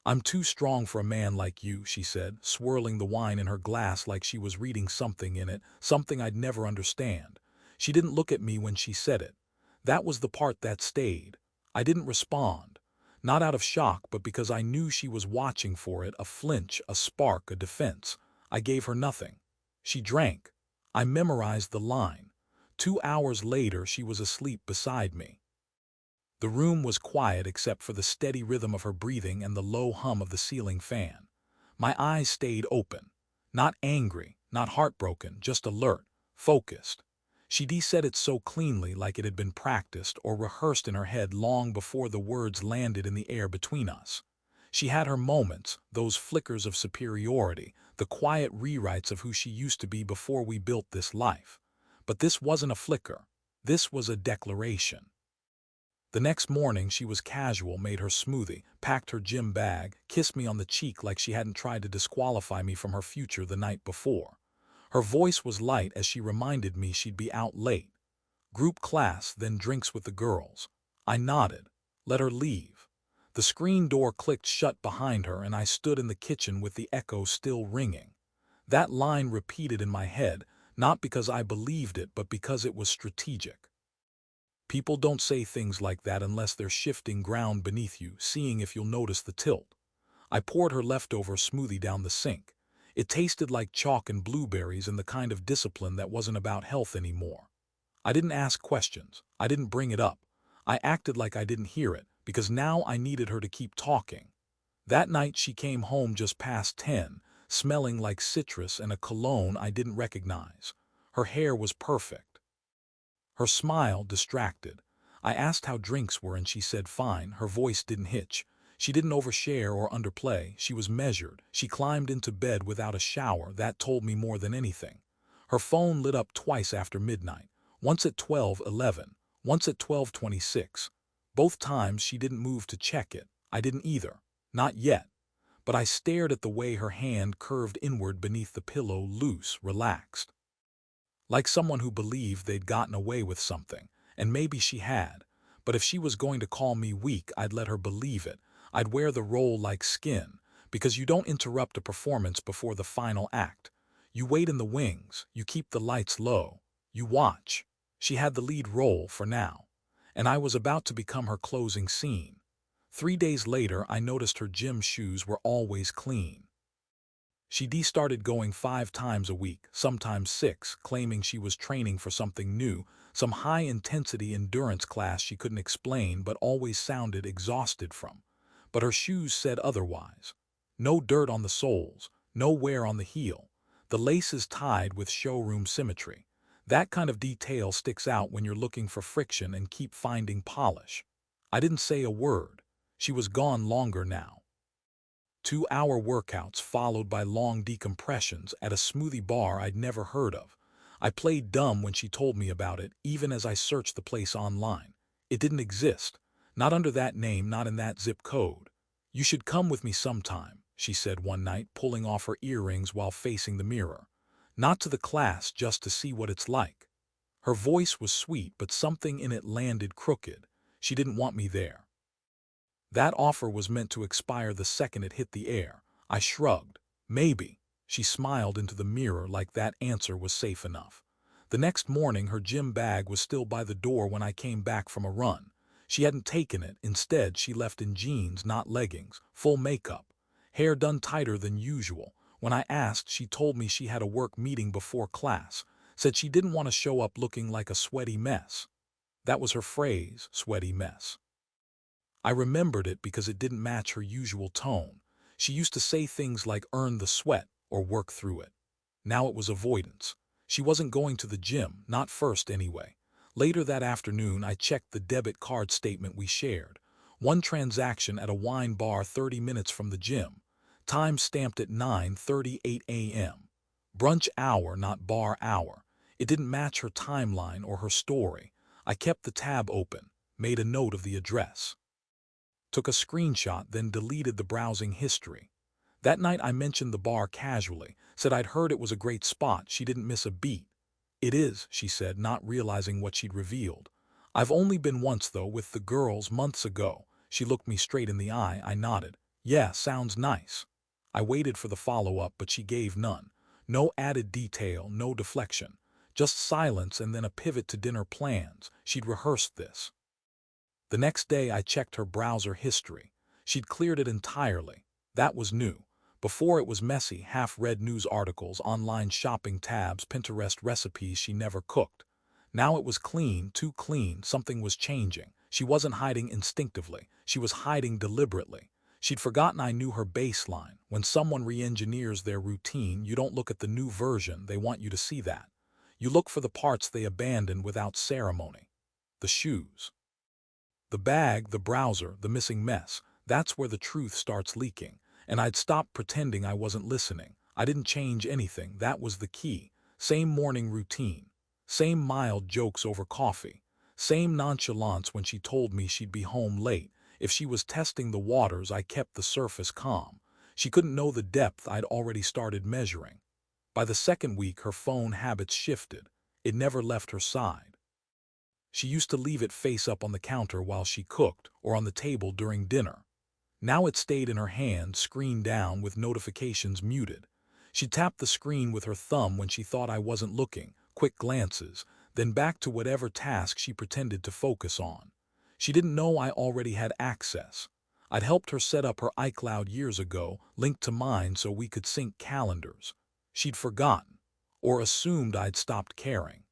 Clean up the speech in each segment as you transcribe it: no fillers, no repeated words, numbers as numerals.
"I'm too strong for a man like you," she said, swirling the wine in her glass like she was reading something in it, something I'd never understand. She didn't look at me when she said it. That was the part that stayed. I didn't respond. Not out of shock, but because I knew she was watching for it, a flinch, a spark, a defense. I gave her nothing. She drank. I memorized the line. 2 hours later, she was asleep beside me. The room was quiet except for the steady rhythm of her breathing and the low hum of the ceiling fan. My eyes stayed open. Not angry, not heartbroken, just alert, focused. She said it so cleanly, like it had been practiced or rehearsed in her head long before the words landed in the air between us. She had her moments, those flickers of superiority, the quiet rewrites of who she used to be before we built this life. But this wasn't a flicker. This was a declaration. The next morning she was casual, made her smoothie, packed her gym bag, kissed me on the cheek like she hadn't tried to disqualify me from her future the night before. Her voice was light as she reminded me she'd be out late. Group class, then drinks with the girls. I nodded. Let her leave. The screen door clicked shut behind her and I stood in the kitchen with the echo still ringing. That line repeated in my head, not because I believed it, but because it was strategic. People don't say things like that unless they're shifting ground beneath you, seeing if you'll notice the tilt. I poured her leftover smoothie down the sink. It tasted like chalk and blueberries and the kind of discipline that wasn't about health anymore. I didn't ask questions. I didn't bring it up. I acted like I didn't hear it, because now I needed her to keep talking. That night she came home just past 10, smelling like citrus and a cologne I didn't recognize. Her hair was perfect. Her smile distracted. I asked how drinks were and she said fine. Her voice didn't hitch. She didn't overshare or underplay. She was measured. She climbed into bed without a shower. That told me more than anything. Her phone lit up twice after midnight. Once at 12:11. Once at 12:26. Both times she didn't move to check it. I didn't either. Not yet. But I stared at the way her hand curved inward beneath the pillow, loose, relaxed. Like someone who believed they'd gotten away with something, and maybe she had. But if she was going to call me weak, I'd let her believe it. I'd wear the role like skin, because you don't interrupt a performance before the final act. You wait in the wings, you keep the lights low, you watch. She had the lead role for now, and I was about to become her closing scene. 3 days later, I noticed her gym shoes were always clean. She started going 5 times a week, sometimes 6, claiming she was training for something new, some high-intensity endurance class she couldn't explain but always sounded exhausted from. But her shoes said otherwise. No dirt on the soles, no wear on the heel. The laces tied with showroom symmetry. That kind of detail sticks out when you're looking for friction and keep finding polish. I didn't say a word. She was gone longer now. 2-hour workouts followed by long decompressions at a smoothie bar I'd never heard of. I played dumb when she told me about it, even as I searched the place online. It didn't exist. Not under that name, not in that zip code. "You should come with me sometime," she said one night, pulling off her earrings while facing the mirror. "Not to the class, just to see what it's like." Her voice was sweet, but something in it landed crooked. She didn't want me there. That offer was meant to expire the second it hit the air. I shrugged. Maybe. She smiled into the mirror like that answer was safe enough. The next morning her gym bag was still by the door when I came back from a run. She hadn't taken it. Instead, she left in jeans, not leggings, full makeup, hair done tighter than usual. When I asked, she told me she had a work meeting before class, said she didn't want to show up looking like a sweaty mess. That was her phrase, sweaty mess. I remembered it because it didn't match her usual tone. She used to say things like earn the sweat or work through it. Now it was avoidance. She wasn't going to the gym, not first anyway. Later that afternoon, I checked the debit card statement we shared. One transaction at a wine bar 30 minutes from the gym. Time stamped at 9:38 a.m. Brunch hour, not bar hour. It didn't match her timeline or her story. I kept the tab open, made a note of the address. Took a screenshot, then deleted the browsing history. That night I mentioned the bar casually, said I'd heard it was a great spot. She didn't miss a beat. "It is," she said, not realizing what she'd revealed. "I've only been once though, with the girls months ago." She looked me straight in the eye. I nodded. Yeah, sounds nice. I waited for the follow-up, but she gave none. No added detail, no deflection. Just silence and then a pivot to dinner plans. She'd rehearsed this. The next day I checked her browser history. She'd cleared it entirely. That was new. Before it was messy, half-read news articles, online shopping tabs, Pinterest recipes she never cooked. Now it was clean, too clean, something was changing. She wasn't hiding instinctively, she was hiding deliberately. She'd forgotten I knew her baseline. When someone re-engineers their routine, you don't look at the new version, they want you to see that. You look for the parts they abandoned without ceremony. The shoes. The bag, the browser, the missing mess, that's where the truth starts leaking. And I'd stopped pretending I wasn't listening. I didn't change anything, that was the key. Same morning routine. Same mild jokes over coffee. Same nonchalance when she told me she'd be home late. If she was testing the waters, I kept the surface calm. She couldn't know the depth I'd already started measuring. By the second week, her phone habits shifted. It never left her side. She used to leave it face up on the counter while she cooked, or on the table during dinner. Now it stayed in her hand, screen down with notifications muted. She tapped the screen with her thumb when she thought I wasn't looking, quick glances, then back to whatever task she pretended to focus on. She didn't know I already had access. I'd helped her set up her iCloud years ago, linked to mine so we could sync calendars. She'd forgotten, or assumed I'd stopped caring.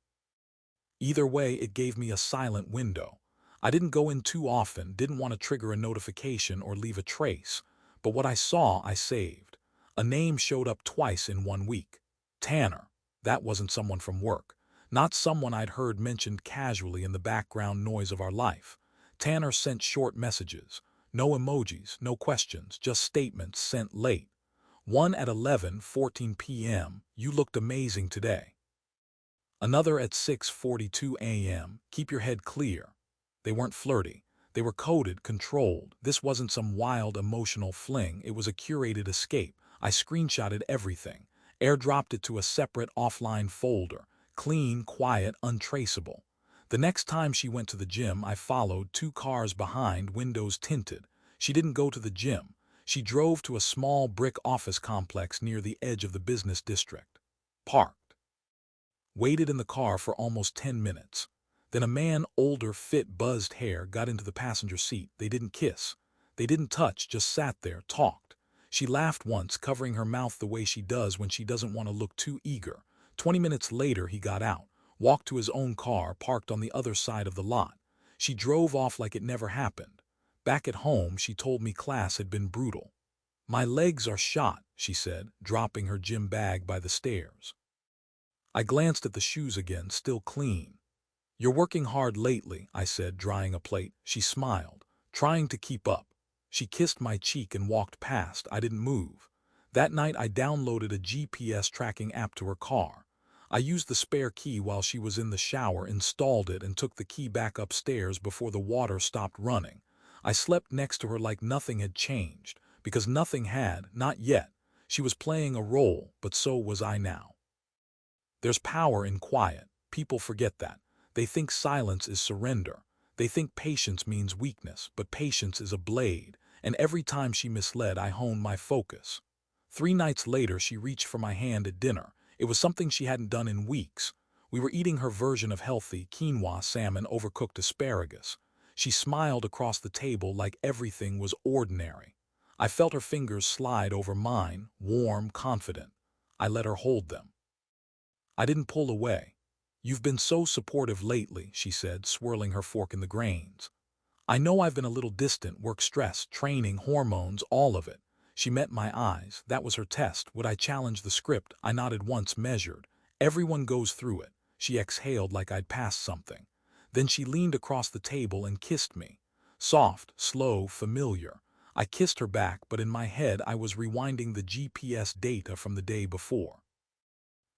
Either way, it gave me a silent window. I didn't go in too often, didn't want to trigger a notification or leave a trace. But what I saw, I saved. A name showed up twice in 1 week. Tanner. That wasn't someone from work. Not someone I'd heard mentioned casually in the background noise of our life. Tanner sent short messages. No emojis, no questions, just statements sent late. One at 11:14 p.m., "You looked amazing today." Another at 6:42 a.m., "Keep your head clear." They weren't flirty. They were coded, controlled. This wasn't some wild emotional fling. It was a curated escape. I screenshotted everything, airdropped it to a separate offline folder. Clean, quiet, untraceable. The next time she went to the gym, I followed, 2 cars behind, windows tinted. She didn't go to the gym. She drove to a small brick office complex near the edge of the business district. Parked. Waited in the car for almost 10 minutes. Then a man, older, fit, buzzed hair, got into the passenger seat. They didn't kiss. They didn't touch, just sat there, talked. She laughed once, covering her mouth the way she does when she doesn't want to look too eager. 20 minutes later, he got out, walked to his own car, parked on the other side of the lot. She drove off like it never happened. Back at home, she told me class had been brutal. "My legs are shot," she said, dropping her gym bag by the stairs. I glanced at the shoes again, still clean. "You're working hard lately," I said, drying a plate. She smiled, trying to keep up. She kissed my cheek and walked past. I didn't move. That night I downloaded a GPS tracking app to her car. I used the spare key while she was in the shower, installed it, and took the key back upstairs before the water stopped running. I slept next to her like nothing had changed, because nothing had, not yet. She was playing a role, but so was I now. There's power in quiet. People forget that. They think silence is surrender. They think patience means weakness, but patience is a blade, and every time she misled, I honed my focus. 3 nights later, she reached for my hand at dinner. It was something she hadn't done in weeks. We were eating her version of healthy quinoa salmon, overcooked asparagus. She smiled across the table like everything was ordinary. I felt her fingers slide over mine, warm, confident. I let her hold them. I didn't pull away. "You've been so supportive lately," she said, swirling her fork in the grains. "I know I've been a little distant, work stress, training, hormones, all of it." She met my eyes. That was her test. Would I challenge the script? I nodded once, measured. "Everyone goes through it." She exhaled like I'd passed something. Then she leaned across the table and kissed me. Soft, slow, familiar. I kissed her back, but in my head I was rewinding the GPS data from the day before.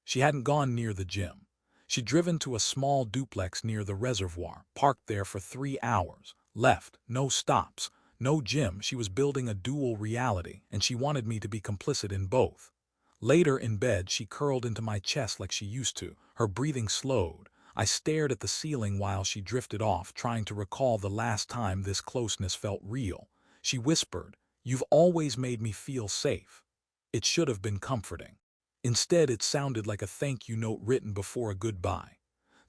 She hadn't gone near the gym. She'd driven to a small duplex near the reservoir, parked there for 3 hours, left, no stops, no gym. She was building a dual reality, and she wanted me to be complicit in both. Later in bed, she curled into my chest like she used to. Her breathing slowed. I stared at the ceiling while she drifted off, trying to recall the last time this closeness felt real. She whispered, You've always made me feel safe. It should have been comforting. Instead, it sounded like a thank you note written before a goodbye.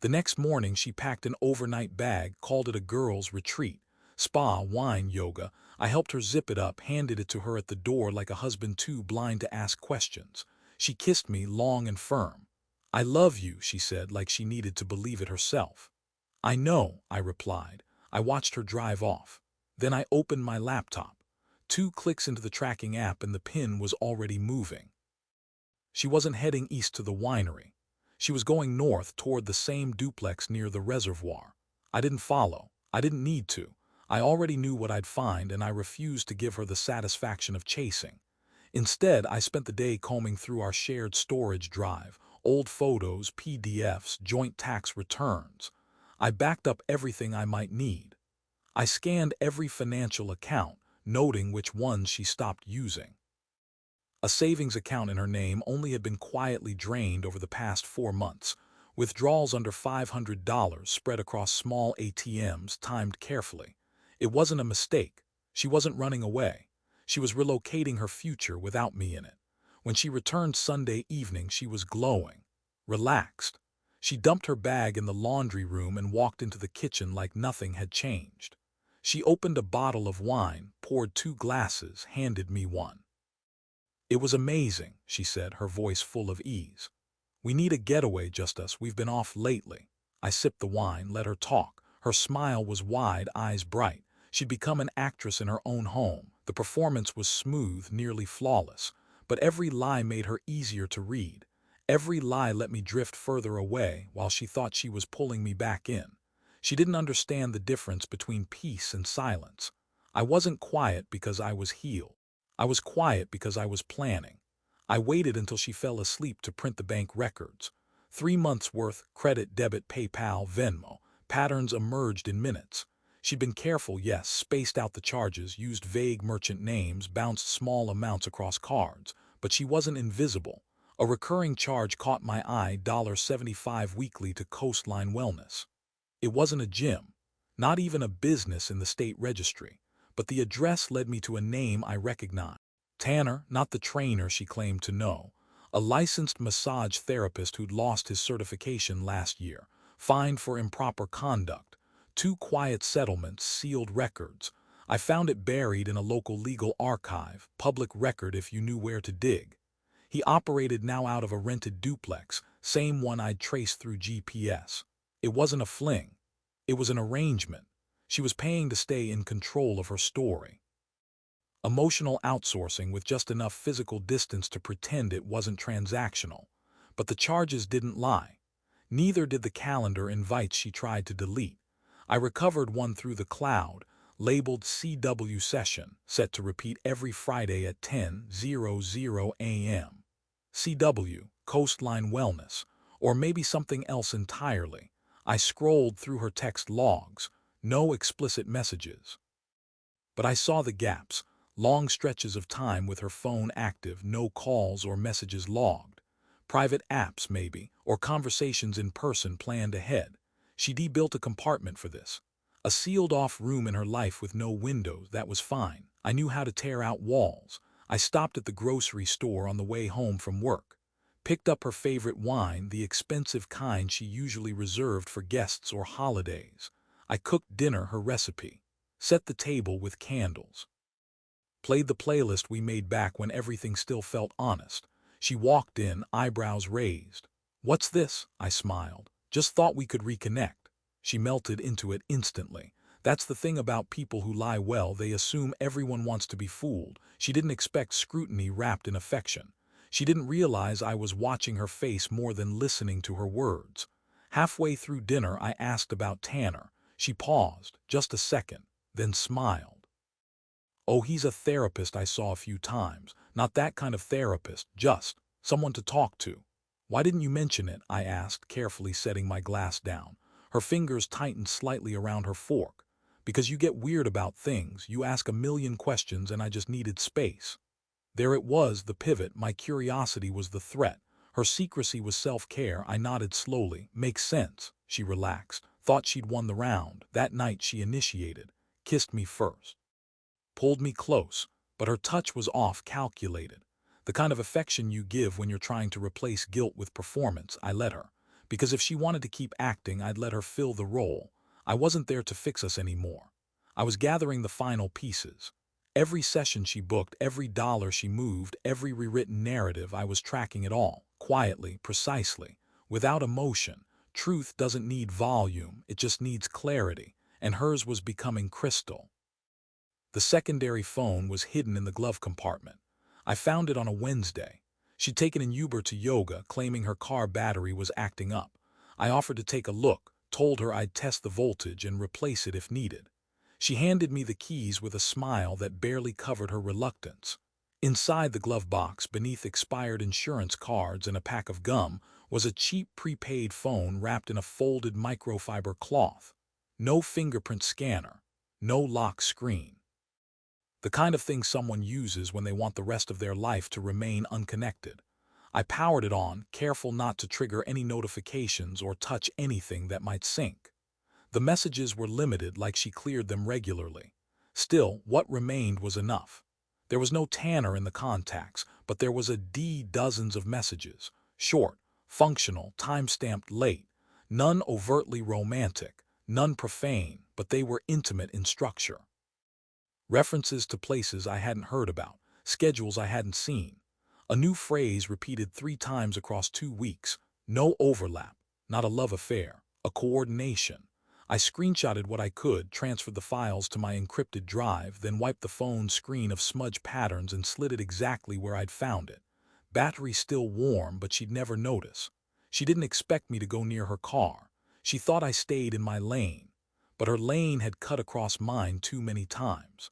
The next morning, she packed an overnight bag, called it a girls' retreat. Spa, wine, yoga. I helped her zip it up, handed it to her at the door like a husband too blind to ask questions. She kissed me long and firm. I love you, she said, like she needed to believe it herself. I know, I replied. I watched her drive off. Then I opened my laptop. 2 clicks into the tracking app and the pin was already moving. She wasn't heading east to the winery. She was going north toward the same duplex near the reservoir. I didn't follow. I didn't need to. I already knew what I'd find, and I refused to give her the satisfaction of chasing. Instead, I spent the day combing through our shared storage drive, old photos, PDFs, joint tax returns. I backed up everything I might need. I scanned every financial account, noting which ones she stopped using. A savings account in her name only had been quietly drained over the past 4 months, withdrawals under $500 spread across small ATMs timed carefully. It wasn't a mistake. She wasn't running away. She was relocating her future without me in it. When she returned Sunday evening, she was glowing, relaxed. She dumped her bag in the laundry room and walked into the kitchen like nothing had changed. She opened a bottle of wine, poured 2 glasses, handed me one. It was amazing, she said, her voice full of ease. We need a getaway, just us. We've been off lately. I sipped the wine, let her talk. Her smile was wide, eyes bright. She'd become an actress in her own home. The performance was smooth, nearly flawless. But every lie made her easier to read. Every lie let me drift further away while she thought she was pulling me back in. She didn't understand the difference between peace and silence. I wasn't quiet because I was healed. I was quiet because I was planning. I waited until she fell asleep to print the bank records. 3 months worth, credit, debit, PayPal, Venmo. Patterns emerged in minutes. She'd been careful, yes, spaced out the charges, used vague merchant names, bounced small amounts across cards. But she wasn't invisible. A recurring charge caught my eye, $75 weekly to Coastline Wellness. It wasn't a gym, not even a business in the state registry. But the address led me to a name I recognized. Tanner, not the trainer she claimed to know. A licensed massage therapist who'd lost his certification last year, fined for improper conduct. 2 quiet settlements, sealed records. I found it buried in a local legal archive, public record if you knew where to dig. He operated now out of a rented duplex, same one I'd traced through GPS. It wasn't a fling. It was an arrangement. She was paying to stay in control of her story. Emotional outsourcing with just enough physical distance to pretend it wasn't transactional. But the charges didn't lie. Neither did the calendar invites she tried to delete. I recovered one through the cloud, labeled CW Session, set to repeat every Friday at 10:00 a.m. CW, Coastline Wellness, or maybe something else entirely. I scrolled through her text logs. No explicit messages. But I saw the gaps, long stretches of time with her phone active, no calls or messages logged. Private apps, maybe, or conversations in person planned ahead. She debuilt a compartment for this. A sealed-off room in her life with no windows, that was fine. I knew how to tear out walls. I stopped at the grocery store on the way home from work. Picked up her favorite wine, the expensive kind she usually reserved for guests or holidays. I cooked dinner, her recipe. Set the table with candles. Played the playlist we made back when everything still felt honest. She walked in, eyebrows raised. "What's this?" I smiled. "Just thought we could reconnect." She melted into it instantly. That's the thing about people who lie well, they assume everyone wants to be fooled. She didn't expect scrutiny wrapped in affection. She didn't realize I was watching her face more than listening to her words. Halfway through dinner, I asked about Tanner. She paused, just a second, then smiled. "Oh, he's a therapist I saw a few times. Not that kind of therapist, just someone to talk to." "Why didn't you mention it?" I asked, carefully setting my glass down. Her fingers tightened slightly around her fork. "Because you get weird about things, you ask a million questions and I just needed space." There it was, the pivot. My curiosity was the threat. Her secrecy was self-care. I nodded slowly. "Makes sense." She relaxed. Thought she'd won the round. That night she initiated. Kissed me first. Pulled me close. But her touch was off, calculated. The kind of affection you give when you're trying to replace guilt with performance. I let her. Because if she wanted to keep acting, I'd let her fill the role. I wasn't there to fix us anymore. I was gathering the final pieces. Every session she booked, every dollar she moved, every rewritten narrative, I was tracking it all, quietly, precisely, without emotion. Truth doesn't need volume, it just needs clarity, and hers was becoming crystal. The secondary phone was hidden in the glove compartment. I found it on a Wednesday. She'd taken an Uber to yoga, claiming her car battery was acting up. I offered to take a look, told her I'd test the voltage and replace it if needed. She handed me the keys with a smile that barely covered her reluctance. Inside the glove box, beneath expired insurance cards and a pack of gum, was a cheap prepaid phone wrapped in a folded microfiber cloth. No fingerprint scanner, no lock screen. The kind of thing someone uses when they want the rest of their life to remain unconnected. I powered it on, careful not to trigger any notifications or touch anything that might sync. The messages were limited, like she cleared them regularly. Still, what remained was enough. There was no Tanner in the contacts, but there was a dozens of messages. Short, functional, time-stamped late. None overtly romantic, none profane, but they were intimate in structure. References to places I hadn't heard about, schedules I hadn't seen. A new phrase repeated 3 times across 2 weeks. No overlap, not a love affair, a coordination. I screenshotted what I could, transferred the files to my encrypted drive, then wiped the phone screen of smudge patterns and slid it exactly where I'd found it. Battery still warm, but she'd never notice. She didn't expect me to go near her car. She thought I stayed in my lane. But her lane had cut across mine too many times.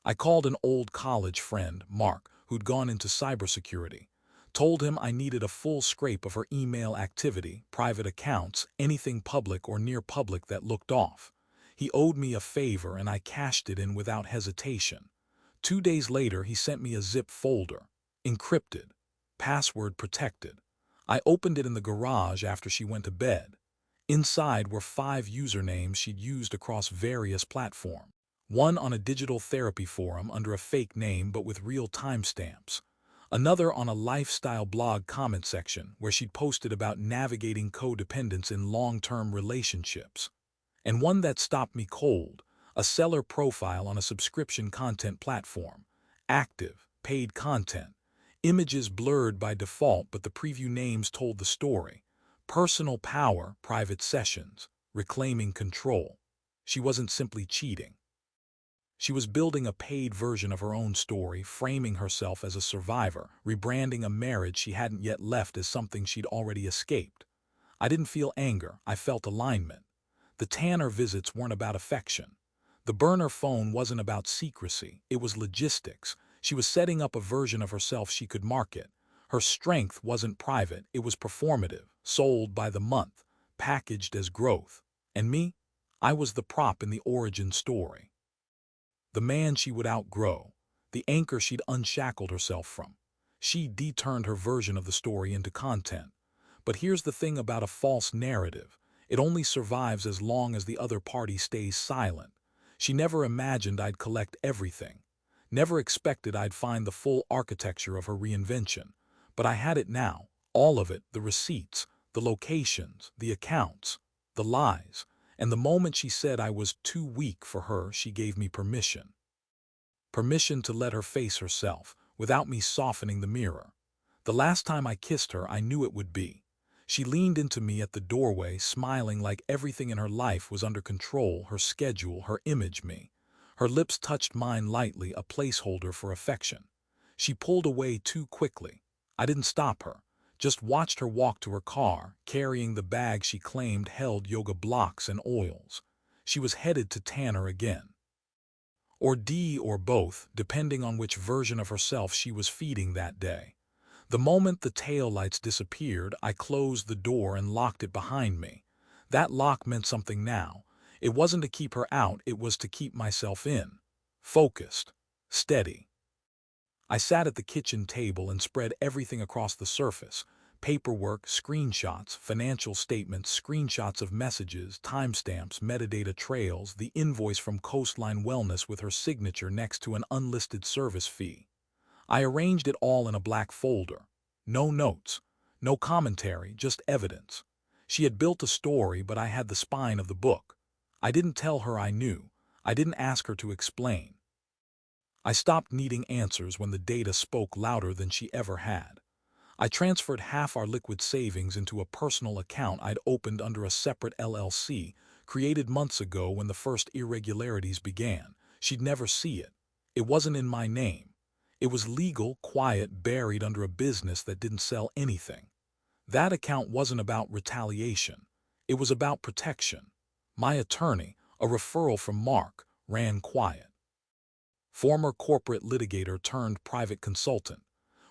I called an old college friend, Mark, who'd gone into cybersecurity. Told him I needed a full scrape of her email activity, private accounts, anything public or near public that looked off. He owed me a favor and I cashed it in without hesitation. 2 days later, he sent me a zip folder, encrypted, password protected. I opened it in the garage after she went to bed. Inside were 5 usernames she'd used across various platforms. One on a digital therapy forum under a fake name but with real timestamps. Another on a lifestyle blog comment section where she'd posted about navigating codependence in long-term relationships. And one that stopped me cold, a seller profile on a subscription content platform. Active, paid content. Images blurred by default, but the preview names told the story. Personal power, private sessions, reclaiming control. She wasn't simply cheating. She was building a paid version of her own story, framing herself as a survivor, rebranding a marriage she hadn't yet left as something she'd already escaped. I didn't feel anger, I felt alignment. The Tanner visits weren't about affection. The burner phone wasn't about secrecy, it was logistics. She was setting up a version of herself she could market. Her strength wasn't private, it was performative, sold by the month, packaged as growth. And me? I was the prop in the origin story. The man she would outgrow, the anchor she'd unshackled herself from. She deturned her version of the story into content. But here's the thing about a false narrative. It only survives as long as the other party stays silent. She never imagined I'd collect everything. Never expected I'd find the full architecture of her reinvention. But I had it now, all of it, the receipts, the locations, the accounts, the lies. And the moment she said I was too weak for her, she gave me permission. Permission to let her face herself, without me softening the mirror. The last time I kissed her, I knew it would be. She leaned into me at the doorway, smiling like everything in her life was under control, her schedule, her image me. Her lips touched mine lightly, a placeholder for affection. She pulled away too quickly. I didn't stop her. Just watched her walk to her car, carrying the bag she claimed held yoga blocks and oils. She was headed to Tanner again. Or D or both, depending on which version of herself she was feeding that day. The moment the taillights disappeared, I closed the door and locked it behind me. That lock meant something now. It wasn't to keep her out, it was to keep myself in. Focused. Steady. I sat at the kitchen table and spread everything across the surface. Paperwork, screenshots, financial statements, screenshots of messages, timestamps, metadata trails, the invoice from Coastline Wellness with her signature next to an unlisted service fee. I arranged it all in a black folder. No notes, no commentary, just evidence. She had built a story, but I had the spine of the book. I didn't tell her I knew. I didn't ask her to explain. I stopped needing answers when the data spoke louder than she ever had. I transferred half our liquid savings into a personal account I'd opened under a separate LLC, created months ago when the first irregularities began. She'd never see it. It wasn't in my name. It was legal, quiet, buried under a business that didn't sell anything. That account wasn't about retaliation. It was about protection. My attorney, a referral from Mark, ran quiet. Former corporate litigator turned private consultant.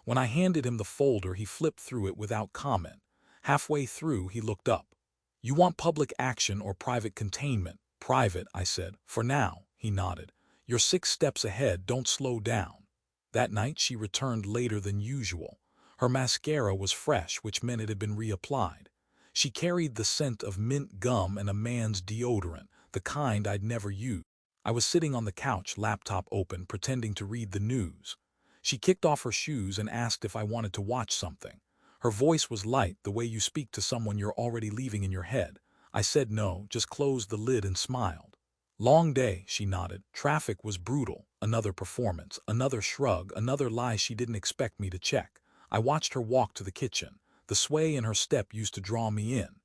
When I handed him the folder, he flipped through it without comment. Halfway through, he looked up. "You want public action or private containment?" "Private," I said. "For now," he nodded. "You're 6 steps ahead, don't slow down." That night she returned later than usual. Her mascara was fresh, which meant it had been reapplied. She carried the scent of mint gum and a man's deodorant, the kind I'd never used. I was sitting on the couch, laptop open, pretending to read the news. She kicked off her shoes and asked if I wanted to watch something. Her voice was light, the way you speak to someone you're already leaving in your head. I said no, just closed the lid and smiled. "Long day," she nodded. "Traffic was brutal." Another performance, another shrug, another lie she didn't expect me to check. I watched her walk to the kitchen. The sway in her step used to draw me in.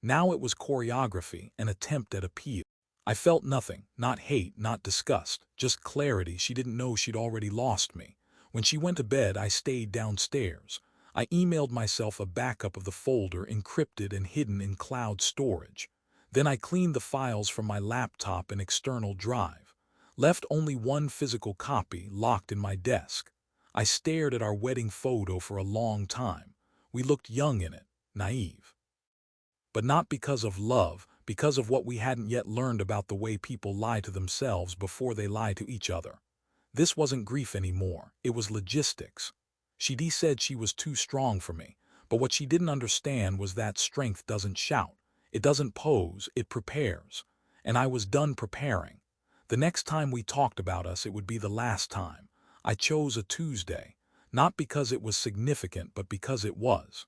Now it was choreography, an attempt at appeal. I felt nothing, not hate, not disgust, just clarity. She didn't know she'd already lost me. When she went to bed, I stayed downstairs. I emailed myself a backup of the folder, encrypted and hidden in cloud storage. Then I cleaned the files from my laptop and external drive. Left only one physical copy, locked in my desk. I stared at our wedding photo for a long time. We looked young in it, naive. But not because of love, because of what we hadn't yet learned about the way people lie to themselves before they lie to each other. This wasn't grief anymore, it was logistics. She said she was too strong for me, but what she didn't understand was that strength doesn't shout. It doesn't pose, it prepares. And I was done preparing. The next time we talked about us, it would be the last time. I chose a Tuesday, not because it was significant, but because it was.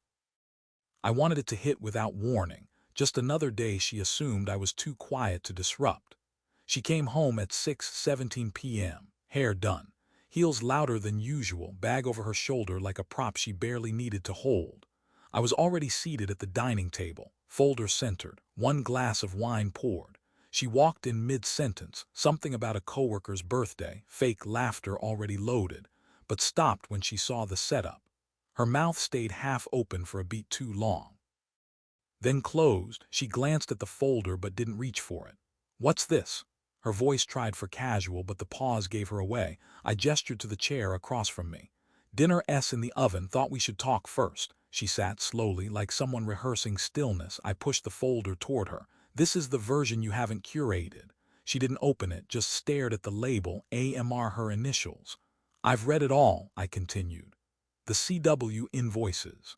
I wanted it to hit without warning, just another day she assumed I was too quiet to disrupt. She came home at 6:17 p.m., hair done, heels louder than usual, bag over her shoulder like a prop she barely needed to hold. I was already seated at the dining table, folder centered, one glass of wine poured. She walked in mid-sentence, something about a coworker's birthday, fake laughter already loaded, but stopped when she saw the setup. Her mouth stayed half open for a beat too long. Then closed. She glanced at the folder but didn't reach for it. "What's this?" Her voice tried for casual, but the pause gave her away. I gestured to the chair across from me. "Dinner's in the oven, thought we should talk first." She sat slowly, like someone rehearsing stillness. I pushed the folder toward her. "This is the version you haven't curated." She didn't open it, just stared at the label, AMR, her initials. "I've read it all," I continued. "The CW invoices,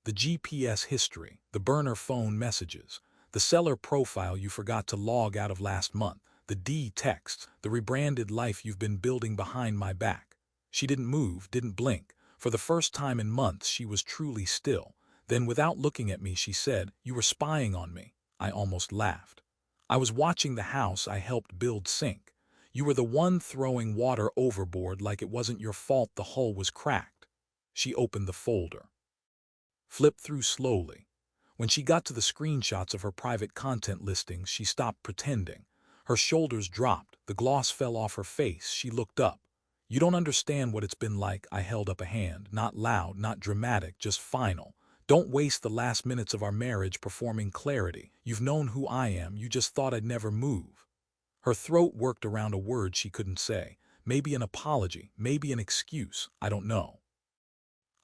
the GPS history, the burner phone messages, the seller profile you forgot to log out of last month, the D texts, the rebranded life you've been building behind my back." She didn't move, didn't blink. For the first time in months, she was truly still. Then, without looking at me, she said, "You were spying on me." I almost laughed. "I was watching the house I helped build sink. You were the one throwing water overboard like it wasn't your fault the hull was cracked." She opened the folder, flipped through slowly. When she got to the screenshots of her private content listings, she stopped pretending. Her shoulders dropped, the gloss fell off her face. She looked up. "You don't understand what it's been like." I held up a hand, not loud, not dramatic, just final. "Don't waste the last minutes of our marriage performing clarity. You've known who I am, you just thought I'd never move." Her throat worked around a word she couldn't say. Maybe an apology, maybe an excuse, I don't know.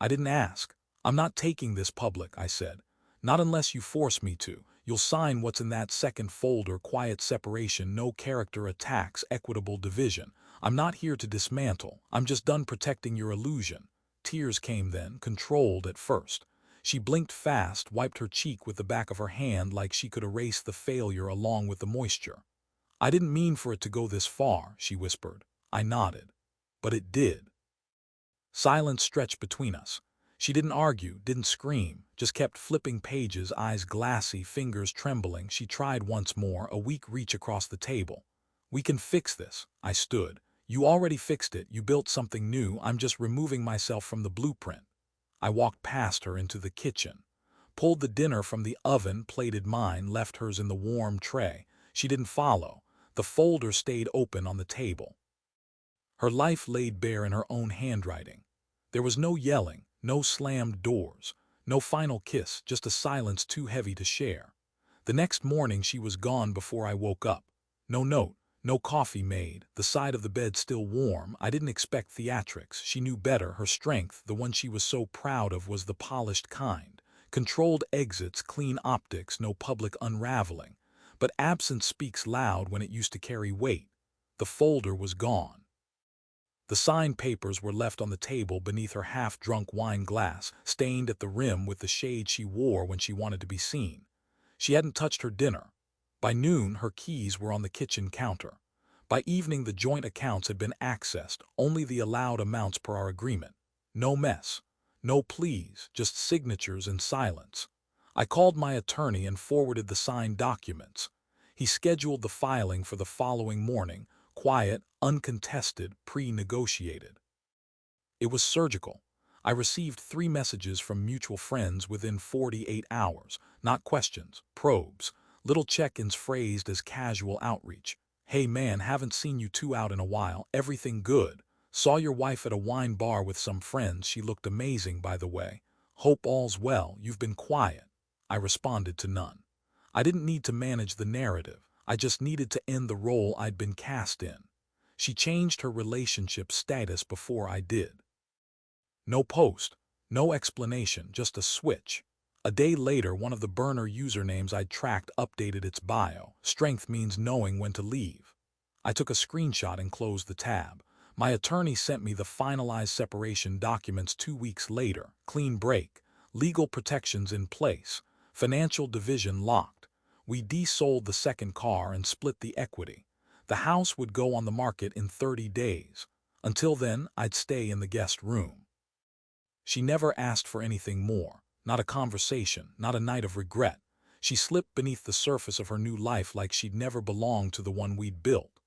I didn't ask. "I'm not taking this public," I said. "Not unless you force me to. You'll sign what's in that second folder, quiet separation, no character attacks, equitable division. I'm not here to dismantle. I'm just done protecting your illusion." Tears came then, controlled at first. She blinked fast, wiped her cheek with the back of her hand like she could erase the failure along with the moisture. "I didn't mean for it to go this far," she whispered. I nodded. "But it did." Silence stretched between us. She didn't argue, didn't scream, just kept flipping pages, eyes glassy, fingers trembling. She tried once more, a weak reach across the table. "We can fix this." I stood. "You already fixed it. You built something new. I'm just removing myself from the blueprint." I walked past her into the kitchen, pulled the dinner from the oven, plated mine, left hers in the warm tray. She didn't follow. The folder stayed open on the table. Her life laid bare in her own handwriting. There was no yelling, no slammed doors, no final kiss, just a silence too heavy to share. The next morning she was gone before I woke up. No note, no coffee made, the side of the bed still warm. I didn't expect theatrics. She knew better. Her strength, the one she was so proud of, was the polished kind. Controlled exits, clean optics, no public unraveling. But absence speaks loud when it used to carry weight. The folder was gone. The signed papers were left on the table beneath her half-drunk wine glass, stained at the rim with the shade she wore when she wanted to be seen. She hadn't touched her dinner. By noon, her keys were on the kitchen counter. By evening, the joint accounts had been accessed, only the allowed amounts per our agreement. No mess. No pleas, just signatures and silence. I called my attorney and forwarded the signed documents. He scheduled the filing for the following morning, quiet, uncontested, pre-negotiated. It was surgical. I received 3 messages from mutual friends within 48 hours, not questions, probes, little check-ins phrased as casual outreach. "Hey man, haven't seen you two out in a while, everything good? Saw your wife at a wine bar with some friends, she looked amazing by the way. Hope all's well, you've been quiet." I responded to none. I didn't need to manage the narrative. I just needed to end the role I'd been cast in. She changed her relationship status before I did. No post, no explanation, just a switch. A day later, one of the burner usernames I'd tracked updated its bio. "Strength means knowing when to leave." I took a screenshot and closed the tab. My attorney sent me the finalized separation documents 2 weeks later. Clean break, legal protections in place, financial division locked. We desold the second car and split the equity. The house would go on the market in 30 days. Until then, I'd stay in the guest room. She never asked for anything more, not a conversation, not a night of regret. She slipped beneath the surface of her new life like she'd never belonged to the one we'd built.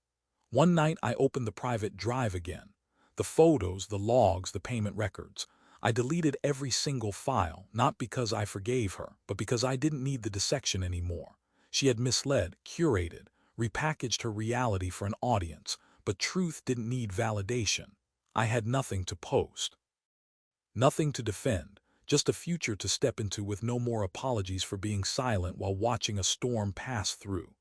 One night I opened the private drive again. The photos, the logs, the payment records. I deleted every single file, not because I forgave her, but because I didn't need the dissection anymore. She had misled, curated, repackaged her reality for an audience, but truth didn't need validation. I had nothing to post. Nothing to defend, just a future to step into with no more apologies for being silent while watching a storm pass through.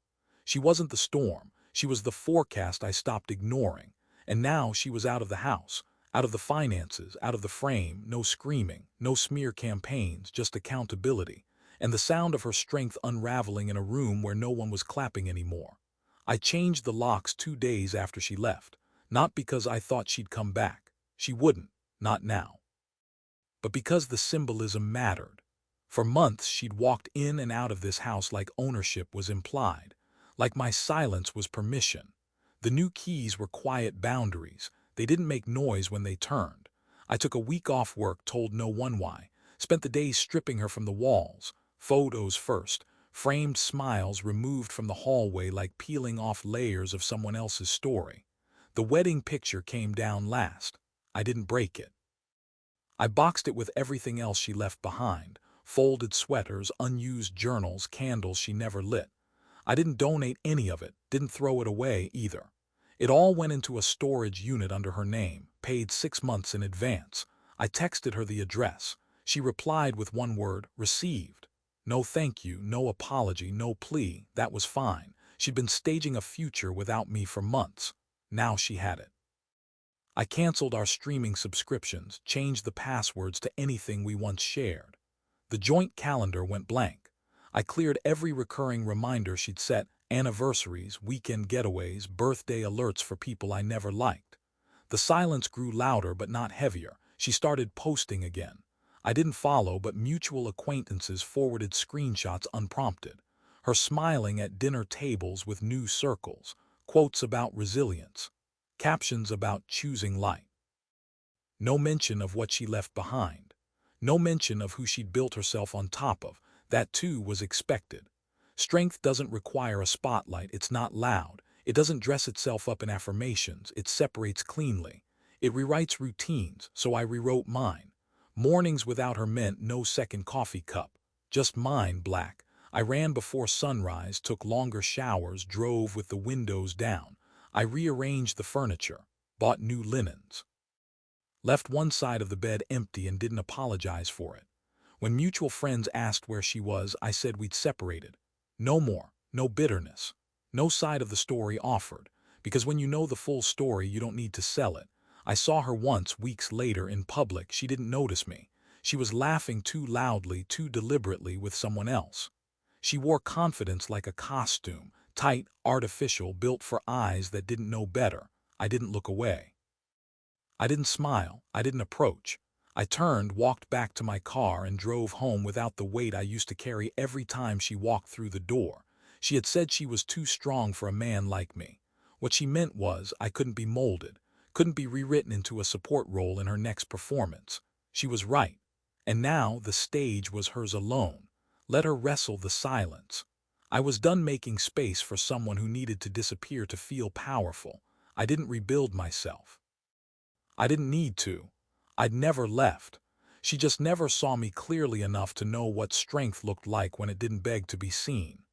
She wasn't the storm, she was the forecast I stopped ignoring, and now she was out of the house, out of the finances, out of the frame, no screaming, no smear campaigns, just accountability, and the sound of her strength unraveling in a room where no one was clapping anymore. I changed the locks 2 days after she left, not because I thought she'd come back. She wouldn't, not now. But because the symbolism mattered. For months she'd walked in and out of this house like ownership was implied, like my silence was permission. The new keys were quiet boundaries. They didn't make noise when they turned. I took a week off work, told no one why, spent the days stripping her from the walls, photos first, framed smiles removed from the hallway like peeling off layers of someone else's story. The wedding picture came down last. I didn't break it. I boxed it with everything else she left behind, folded sweaters, unused journals, candles she never lit. I didn't donate any of it, didn't throw it away either. It all went into a storage unit under her name, paid 6 months in advance. I texted her the address. She replied with one word, "Received." No thank you, no apology, no plea. That was fine. She'd been staging a future without me for months. Now she had it. I canceled our streaming subscriptions, changed the passwords to anything we once shared. The joint calendar went blank. I cleared every recurring reminder she'd set, anniversaries, weekend getaways, birthday alerts for people I never liked. The silence grew louder but not heavier. She started posting again. I didn't follow, but mutual acquaintances forwarded screenshots unprompted. Her smiling at dinner tables with new circles, quotes about resilience, captions about choosing light. No mention of what she left behind. No mention of who she'd built herself on top of. That too was expected. Strength doesn't require a spotlight, it's not loud. It doesn't dress itself up in affirmations, it separates cleanly. It rewrites routines, so I rewrote mine. Mornings without her meant no second coffee cup. Just mine, black. I ran before sunrise, took longer showers, drove with the windows down. I rearranged the furniture, bought new linens. Left one side of the bed empty and didn't apologize for it. When mutual friends asked where she was, I said we'd separated. No more, no bitterness. No side of the story offered, because when you know the full story, you don't need to sell it. I saw her once, weeks later, in public. She didn't notice me. She was laughing too loudly, too deliberately with someone else. She wore confidence like a costume, tight, artificial, built for eyes that didn't know better. I didn't look away. I didn't smile, I didn't approach. I turned, walked back to my car, and drove home without the weight I used to carry every time she walked through the door. She had said she was too strong for a man like me. What she meant was I couldn't be molded, couldn't be rewritten into a support role in her next performance. She was right. And now the stage was hers alone. Let her wrestle the silence. I was done making space for someone who needed to disappear to feel powerful. I didn't rebuild myself. I didn't need to. I'd never left. She just never saw me clearly enough to know what strength looked like when it didn't beg to be seen.